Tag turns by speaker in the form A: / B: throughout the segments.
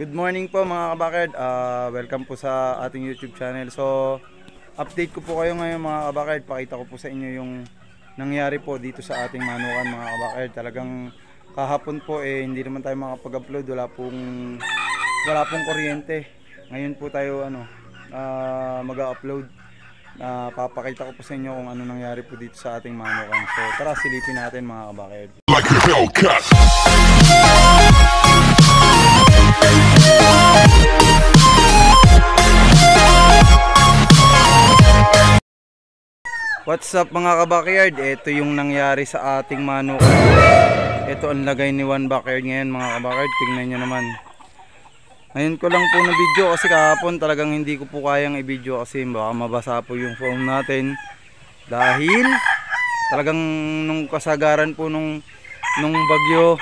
A: Good morning po mga kabakerd. Welcome po sa ating YouTube channel. So, update ko po kayo ngayon mga kabakerd. Pakita ko po sa inyo yung nangyari po dito sa ating manukan mga kabakerd. Talagang kahapon po hindi naman tayo makapag-upload. Wala pong kuryente. Ngayon po tayo mag-upload. Papakita ko po sa inyo kung ano nangyari po dito sa ating manukan. So, tara silipin natin mga kabakerd.
B: Like a Hellcat.
A: What's up mga ka-backyard? Ito yung nangyari sa ating manukan. Ito ang lagay ni One Backyard ngayon mga ka-backyard. Tingnan nyo naman. Ngayon ko lang po na video kasi kahapon talagang hindi ko po kayang i-video kasi baka mabasa po yung phone natin. Dahil talagang nung kasagaran po nung bagyo,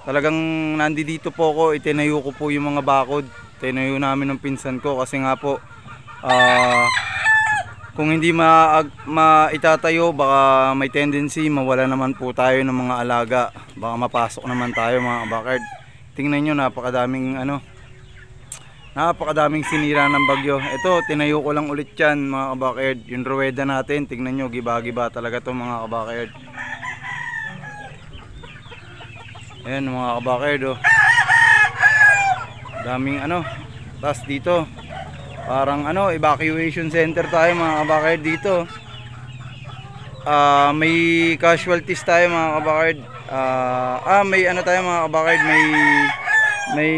A: talagang nandito po ako, itinayo ko po yung mga bakod. Tinayo namin ng pinsan ko kasi nga po kung hindi maitatayo baka may tendency mawala naman po tayo ng mga alaga, baka mapasok naman tayo mga kabakerd. Tingnan nyo, napakadaming sinira ng bagyo. Ito tinayo ko lang ulit yan mga kabakerd. Yung ruweda natin, tingnan nyo, giba-giba talaga to mga kabakerd. Ayan mga kabakerd, daming tas dito parang evacuation center tayo mga kabakerd dito. May casualties tayo mga kabakerd. May tayo mga kabakerd, may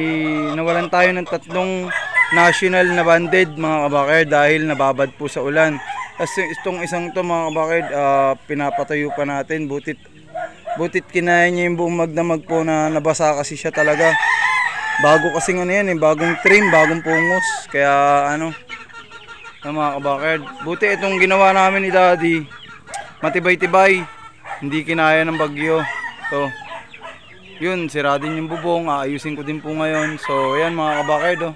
A: nawalan tayo ng 3 national na banded mga kabakerd dahil nababad po sa ulan. Kasi itong isang to mga kabakerd, pinapatayo pa natin, butit kinaya niya yung buong magdamag po na nabasa kasi siya talaga. Bago kasi bagong trim, bagong pungos. Kaya mga kabakerd, buti itong ginawa namin ni Daddy, matibay-tibay, hindi kinaya ng bagyo. So yun, sira din yung bubong, aayusin ko din po ngayon. So ayan mga kabakerd,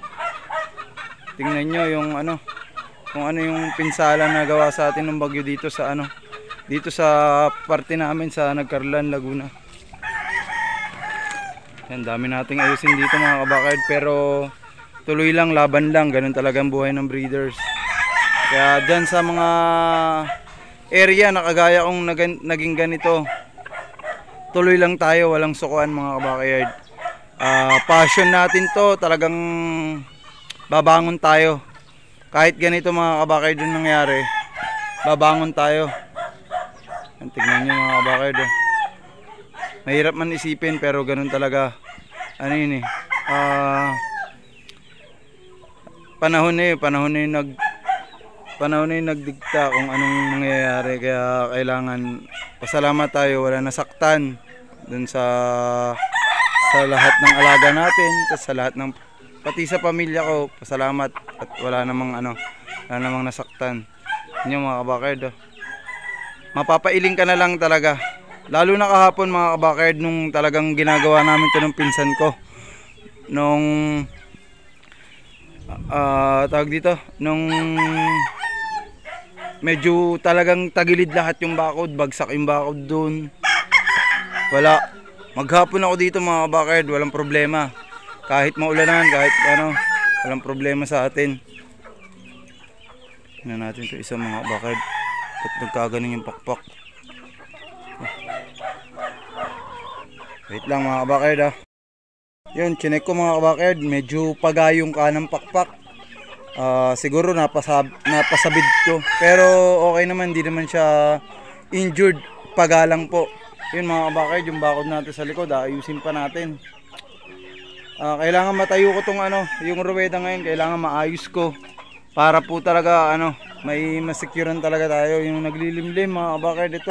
A: tingnan nyo yung kung ano yung pinsala na gawa sa atin ng bagyo dito sa parte namin sa Nagcarlan, Laguna. Yan, dami nating ayusin dito mga kabakerd, pero tuloy lang, laban lang, ganun talaga ang buhay ng breeders. Kaya dyan sa mga area na kagaya kong naging ganito, tuloy lang tayo, walang sukuan mga kabakerd. Passion natin to, talagang babangon tayo. Kahit ganito mga kabakerd yung nangyari, babangon tayo. Yan, tignan nyo mga kabakerd, mahirap man isipin pero ganun talaga. Panahon na yung nagdikta kung anong nangyayari. Kaya kailangan pasalamat tayo, wala nasaktan dun sa lahat ng alaga natin, sa lahat ng pati sa pamilya ko. Pasalamat at wala namang nasaktan. Yun mga kabakerd, mapapailing ka na lang talaga. Lalo na kahapon mga kabakerd, nung talagang ginagawa namin ito ng pinsan ko. Nung nung medyo talagang tagilid lahat yung bakod, bagsak yung bakod dun. Wala. Maghapon ako dito mga kabakerd, walang problema. Kahit maulanan, kahit walang problema sa atin. Tingnan natin ito isa mga kabakerd. Ba't nagkaganon yung pakpak? Wait lang mga kabakerd Yun, chinek ko mga kabakerd, medyo pagayong kanang pakpak. Siguro napasabid ko, pero okay naman, hindi naman siya injured, pagalang po. Yun mga kabakerd, yung bakod natin sa likod, ayusin pa natin. Kailangan matayo ko tong yung ruweda ngayon, kailangan maayos ko para po talaga may masecurean talaga tayo. Yung naglilimlim mga kabakerd, ito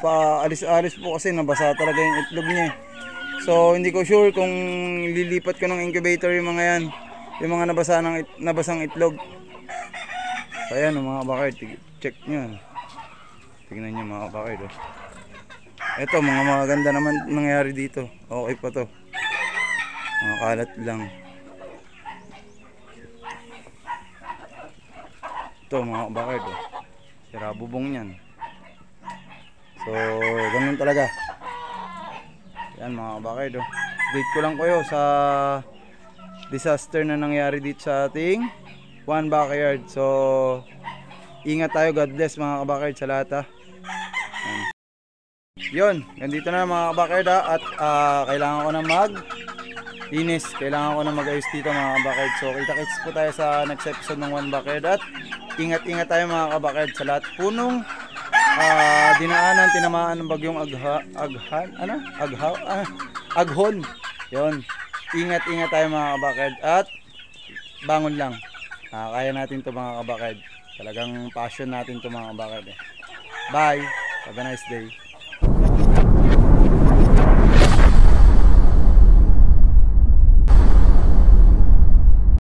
A: paalis-alis po kasi nabasa talaga yung itlog niya. So hindi ko sure kung lilipat ko ng incubator yung mga yan, yung mga nabasang itlog. So ayan mga kabakerd, check nyo. Tingnan nyo mga kabakerd. Ito mga maganda naman nangyari dito. Okay pa to, mga kalat lang. Ito mga kabakerd, sira bubong yan. So ganun talaga. Yan mga kabakerd update ko lang kayo sa disaster na nangyari dito sa ating one backyard. So ingat tayo, God bless mga kabakard sa lahat ha. Yun, ganito na mga kabakard ha. At kailangan ko na linis, kailangan ko na mag-ayos dito mga kabakard. So kita-kits po tayo sa next episode ng one backyard. At ingat-ingat tayo mga kabakard sa lahat punong dinaanan, tinamaan ng bagyong Aghon. Yun, ingat-ingat tayo mga kabakard. At bangon lang, kaya natin to mga kabakard. Talagang passion natin to mga kabakard. Bye, have a nice day.